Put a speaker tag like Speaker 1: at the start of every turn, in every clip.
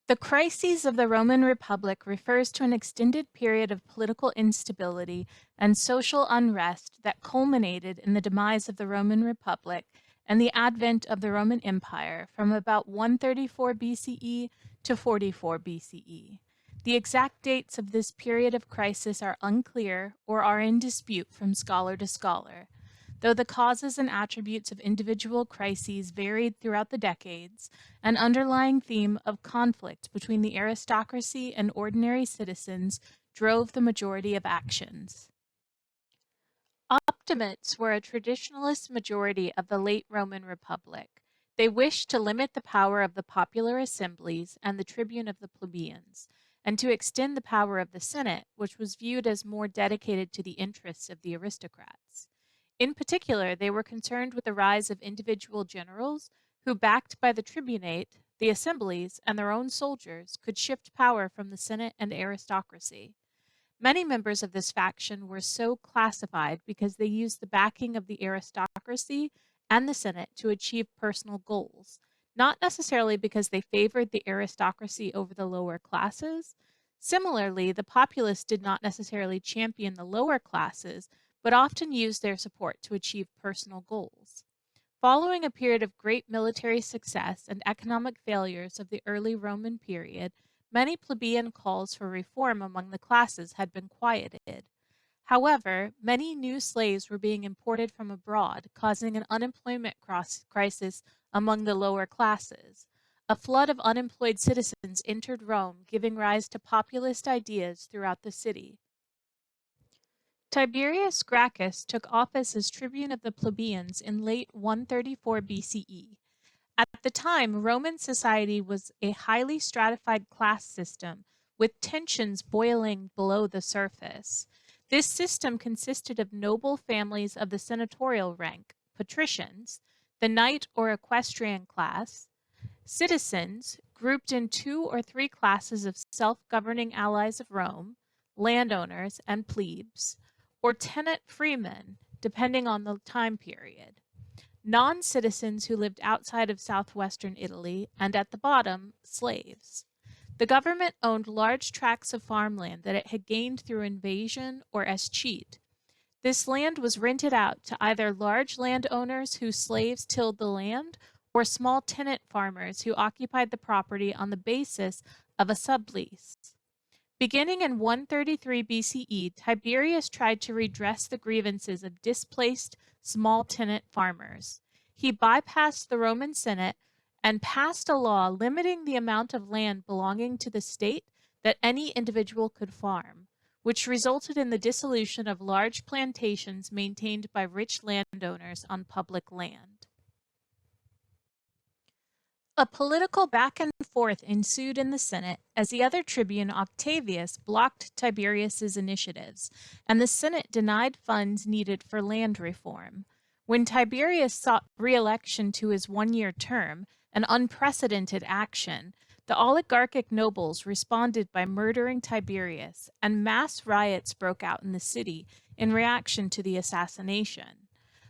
Speaker 1: The crises of the Roman Republic refers to an extended period of political instability and social unrest that culminated in the demise of the Roman Republic and the advent of the Roman Empire from about 134 BCE to 44 BCE. The exact dates of this period of crisis are unclear or are in dispute from scholar to scholar. Though the causes and attributes of individual crises varied throughout the decades, an underlying theme of conflict between the aristocracy and ordinary citizens drove the majority of actions. Optimates were a traditionalist majority of the late Roman Republic. They wished to limit the power of the popular assemblies and the tribune of the plebeians, and to extend the power of the Senate, which was viewed as more dedicated to the interests of the aristocrats. In particular, they were concerned with the rise of individual generals who, backed by the tribunate, the assemblies, and their own soldiers, could shift power from the Senate and aristocracy. Many members of this faction were so classified because they used the backing of the aristocracy and the Senate to achieve personal goals, not necessarily because they favored the aristocracy over the lower classes. Similarly, the populace did not necessarily champion the lower classes, but often used their support to achieve personal goals. Following a period of great military success and economic failures of the early Roman period, many plebeian calls for reform among the classes had been quieted. However, many new slaves were being imported from abroad, causing an unemployment crisis among the lower classes. A flood of unemployed citizens entered Rome, giving rise to populist ideas throughout the city. Tiberius Gracchus took office as tribune of the plebeians in late 134 BCE. At the time, Roman society was a highly stratified class system with tensions boiling below the surface. This system consisted of noble families of the senatorial rank, patricians, the knight or equestrian class, citizens, grouped in two or three classes of self-governing allies of Rome, landowners, and plebes, or tenant freemen, depending on the time period, non-citizens who lived outside of southwestern Italy, and at the bottom, slaves. The government owned large tracts of farmland that it had gained through invasion or as cheat. This land was rented out to either large landowners whose slaves tilled the land or small tenant farmers who occupied the property on the basis of a sublease. Beginning in 133 BCE, Tiberius tried to redress the grievances of displaced small tenant farmers. He bypassed the Roman Senate and passed a law limiting the amount of land belonging to the state that any individual could farm, which resulted in the dissolution of large plantations maintained by rich landowners on public land. A political back and forth ensued in the Senate as the other tribune, Octavius, blocked Tiberius's initiatives, and the Senate denied funds needed for land reform. When Tiberius sought re-election to his one-year term, an unprecedented action, the oligarchic nobles responded by murdering Tiberius, and mass riots broke out in the city in reaction to the assassination.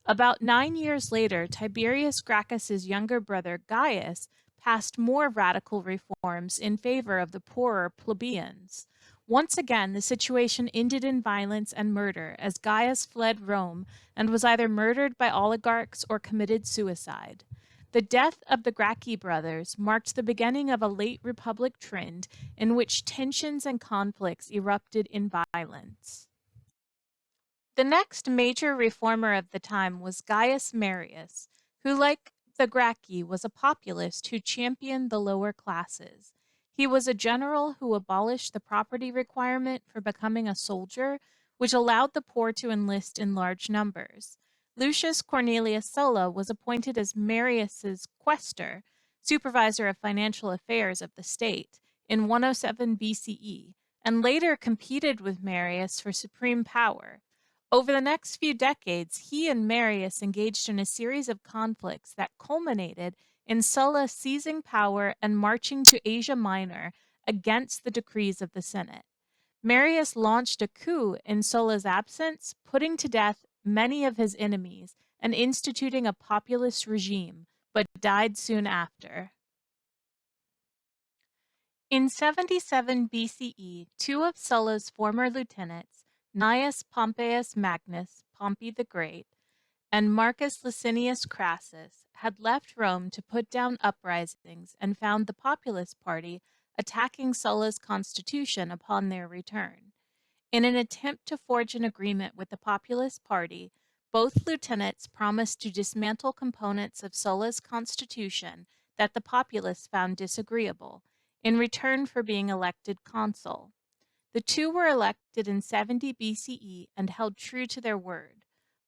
Speaker 1: About 9 years later, Tiberius Gracchus's younger brother Gaius passed more radical reforms in favor of the poorer plebeians. Once again, the situation ended in violence and murder as Gaius fled Rome and was either murdered by oligarchs or committed suicide. The death of the Gracchi brothers marked the beginning of a late Republic trend in which tensions and conflicts erupted in violence. The next major reformer of the time was Gaius Marius, who, like the Gracchi, was a populist who championed the lower classes. He was a general who abolished the property requirement for becoming a soldier, which allowed the poor to enlist in large numbers. Lucius Cornelius Sulla was appointed as Marius's quaestor, supervisor of financial affairs of the state, in 107 BCE, and later competed with Marius for supreme power. Over the next few decades, he and Marius engaged in a series of conflicts that culminated in Sulla seizing power and marching to Asia Minor against the decrees of the Senate. Marius launched a coup in Sulla's absence, putting to death many of his enemies and instituting a populist regime, but died soon after. In 77 BCE, two of Sulla's former lieutenants, Gnaeus Pompeius Magnus, Pompey the Great, and Marcus Licinius Crassus, had left Rome to put down uprisings and found the Populist Party attacking Sulla's constitution upon their return. In an attempt to forge an agreement with the Populist Party, both lieutenants promised to dismantle components of Sulla's constitution that the populace found disagreeable, in return for being elected consul. The two were elected in 70 BCE and held true to their word.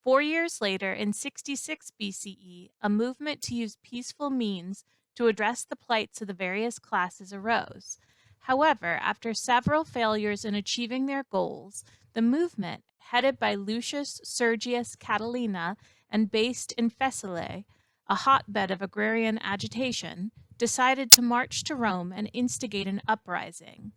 Speaker 1: 4 years later, in 66 BCE, a movement to use peaceful means to address the plights of the various classes arose. However, after several failures in achieving their goals, the movement, headed by Lucius Sergius Catilina and based in Thessaly, a hotbed of agrarian agitation, decided to march to Rome and instigate an uprising.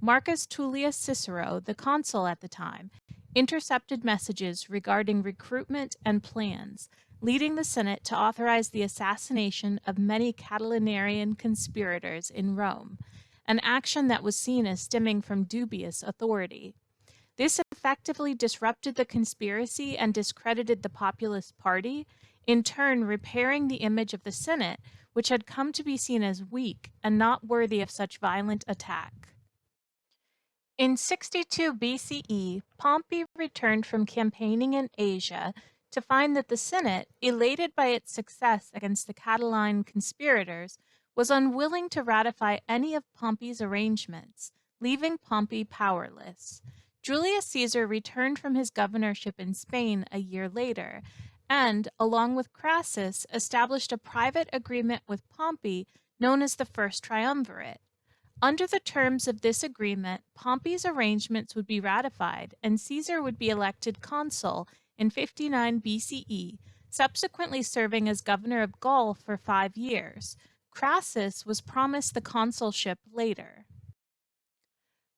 Speaker 1: Marcus Tullius Cicero, the consul at the time, intercepted messages regarding recruitment and plans, leading the Senate to authorize the assassination of many Catilinarian conspirators in Rome, an action that was seen as stemming from dubious authority. This effectively disrupted the conspiracy and discredited the Populist Party, in turn repairing the image of the Senate, which had come to be seen as weak and not worthy of such violent attack. In 62 BCE, Pompey returned from campaigning in Asia to find that the Senate, elated by its success against the Catiline conspirators, was unwilling to ratify any of Pompey's arrangements, leaving Pompey powerless. Julius Caesar returned from his governorship in Spain a year later, and, along with Crassus, established a private agreement with Pompey known as the First Triumvirate. Under the terms of this agreement, Pompey's arrangements would be ratified, and Caesar would be elected consul in 59 BCE, subsequently serving as governor of Gaul for 5 years. Crassus was promised the consulship later.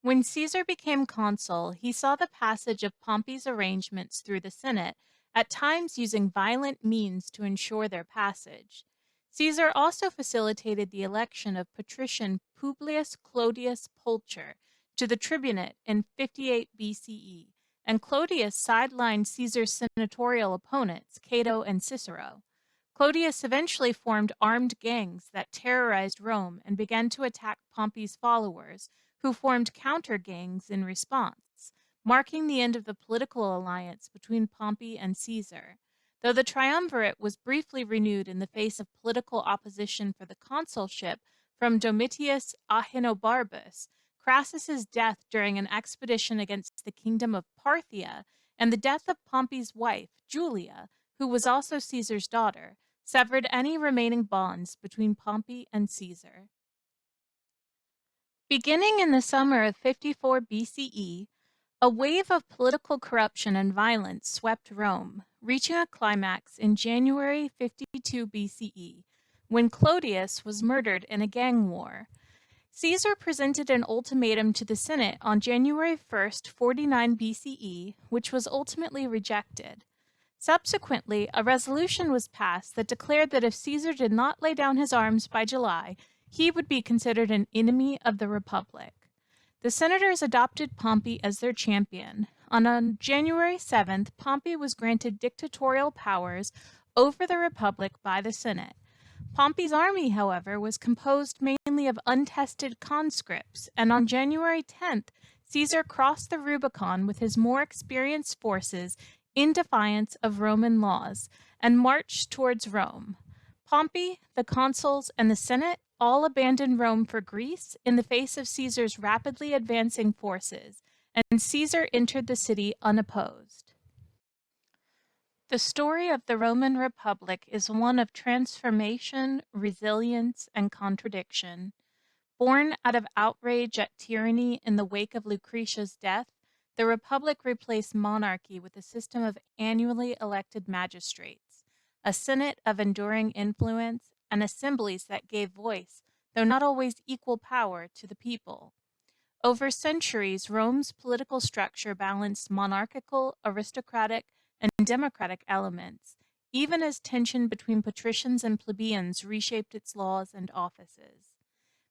Speaker 1: When Caesar became consul, he saw the passage of Pompey's arrangements through the Senate, at times using violent means to ensure their passage. Caesar also facilitated the election of patrician Publius Clodius Pulcher to the tribunate in 58 BCE, and Clodius sidelined Caesar's senatorial opponents, Cato and Cicero. Clodius eventually formed armed gangs that terrorized Rome and began to attack Pompey's followers, who formed counter-gangs in response, marking the end of the political alliance between Pompey and Caesar. Though the triumvirate was briefly renewed in the face of political opposition for the consulship from Domitius Ahenobarbus, Crassus's death during an expedition against the kingdom of Parthia, and the death of Pompey's wife, Julia, who was also Caesar's daughter, severed any remaining bonds between Pompey and Caesar. Beginning in the summer of 54 BCE, a wave of political corruption and violence swept Rome, reaching a climax in January 52 BCE, when Clodius was murdered in a gang war. Caesar presented an ultimatum to the Senate on January 1st, 49 BCE, which was ultimately rejected. Subsequently, a resolution was passed that declared that if Caesar did not lay down his arms by July, he would be considered an enemy of the Republic. The senators adopted Pompey as their champion. On January 7th, Pompey was granted dictatorial powers over the Republic by the Senate. Pompey's army, however, was composed mainly of untested conscripts, and on January 10th, Caesar crossed the Rubicon with his more experienced forces in defiance of Roman laws, and marched towards Rome. Pompey, the consuls, and the Senate all abandoned Rome for Greece in the face of Caesar's rapidly advancing forces, and Caesar entered the city unopposed. The story of the Roman Republic is one of transformation, resilience, and contradiction. Born out of outrage at tyranny in the wake of Lucretia's death, the Republic replaced monarchy with a system of annually elected magistrates, a Senate of enduring influence, and assemblies that gave voice, though not always equal power, to the people. Over centuries, Rome's political structure balanced monarchical, aristocratic, and democratic elements, even as tension between patricians and plebeians reshaped its laws and offices.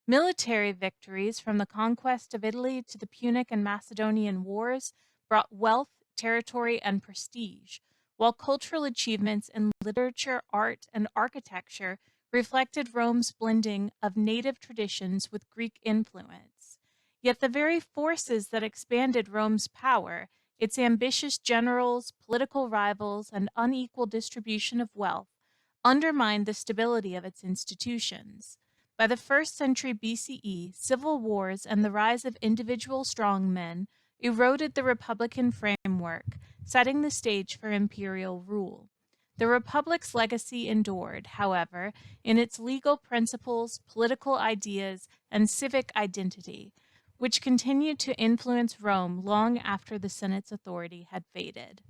Speaker 1: Military victories from the conquest of Italy to the Punic and Macedonian wars brought wealth, territory, and prestige, while cultural achievements in literature, art, and architecture reflected Rome's blending of native traditions with Greek influence. Yet the very forces that expanded Rome's power, its ambitious generals, political rivals, and unequal distribution of wealth, undermined the stability of its institutions. By the first century BCE, civil wars and the rise of individual strongmen eroded the republican framework, setting the stage for imperial rule. The republic's legacy endured, however, in its legal principles, political ideas, and civic identity, which continued to influence Rome long after the Senate's authority had faded.